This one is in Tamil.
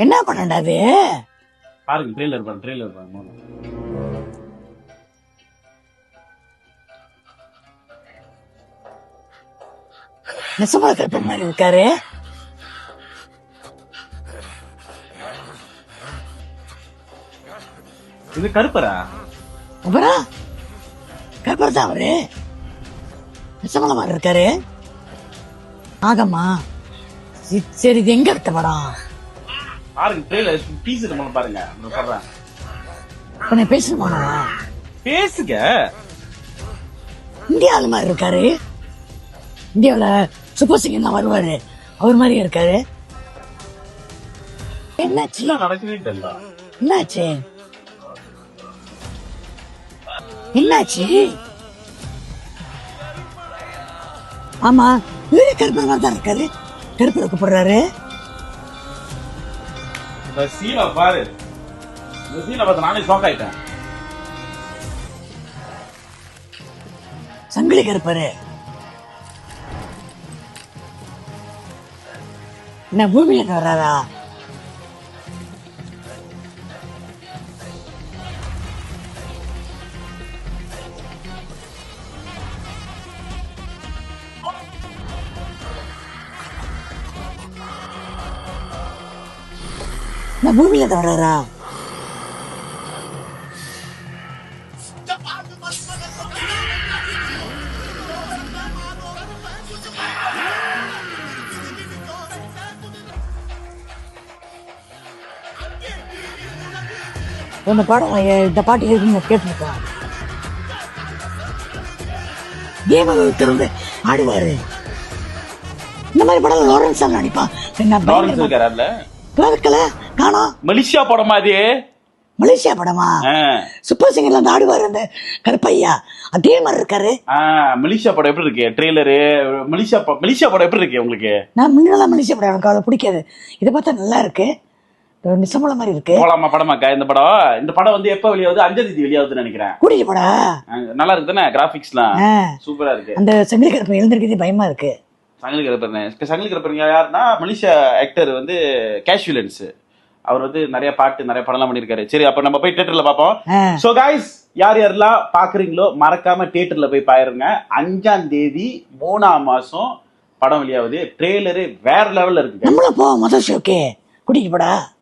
என்ன பண்ணடா அது? பாருங்க ட்ரெய்லர் பாருங்க. நெசமா கருப்ப மாதிரி இருக்காரு. இது கருப்பரா? அப்புறம் கருப்பர் தான் அவரு. நெசமல மாதிரி இருக்காரு. ஆகம்மா சரி, இது எங்க எடுத்த படம்? பாருங்க ட்ரெய்லர் டீசர் நம்ம பாருங்க. நான் சொல்றேன். உன்னை பேசணுமாடா? பேசுங்க. இந்தியாவில் மாதிரி இருக்காரு. இந்தியாவில் சூப்பர் சிங்கர் தான் வருவாரு. அவர் மாதிரி இருக்காரு. என்னாச்சு? என்ன நடக்குதுன்னு தெரியல. என்னாச்சு? ஆமா, இவரே கருப்பர் மாதிரி தான் இருக்காரு. கருப்பர் கூப்பிடுறாரு. இந்த சீனை பாரு. இந்த சீனை பார்த்து நானே ஷாக் ஆயிட்டேன். சங்கிலி கருப்பரு என்ன பூமியில வர்றாரா? பூமியில வர்றாரா? இந்த படம் இந்த பாட்டு இருக்குன்னு கேட்டுருக்கேன். தேவதூத்தர் வந்து ஆடுவாரு. இந்த மாதிரி படம் லாரன்ஸ் நடிப்பான். காணோம். மலேசியா படமா அது? மலேசியா படமா? சூப்பர் சிங்கர்ல வந்து ஆடுவாரு அந்த கருப்பையா. அதே மாதிரி இருக்காரு. மலேசியா படம் எப்படி இருக்கு ட்ரெய்லரு? மலேசியா படம் எப்படி இருக்கு உங்களுக்கு? நான் முன்னெல்லாம் மலேசியா படம் எனக்கு அவ்வளவு பிடிக்காது. இதை பார்த்தா நல்லா இருக்கு. நிசமல மாதிரி இருக்கு. போலாமா படமாக்கா? இந்த படம் வந்து எப்ப வெளியாகுது? 5ஆம் தேதி வெளியாகுதுன்னு நினைக்கிறேன். கூடிய படா நல்லா இருக்கு தானே? கிராபிக்ஸ்லாம் சூப்பரா இருக்கு. அந்த சங்கிலி கருப்பன் எழுந்திருக்கிறதே பயமா இருக்கு. சங்கிலி கருப்பன் யாருன்னா மலேசியா ஆக்டர் வந்து கேஷுவலன்ஸ். அவர் வந்து நிறைய பாட்டு நிறைய படம்லாம் பண்ணிருக்காரு. சரி, அப்ப நம்ம போய் தியேட்டர்ல பாப்போம். சோ கைஸ், யார் யாரெல்லாம் பாக்குறீங்களோ மறக்காம தியேட்டர்ல போய் பாருங்க. 5ஆம் தேதி 3ஆம் மாசம் படம் வெளியாகுது. ட்ரெய்லரு வேற லெவல்ல இருக்கு. நம்மளும் போவோம் முதல் ஷோக்கே. குடிக்கு படா.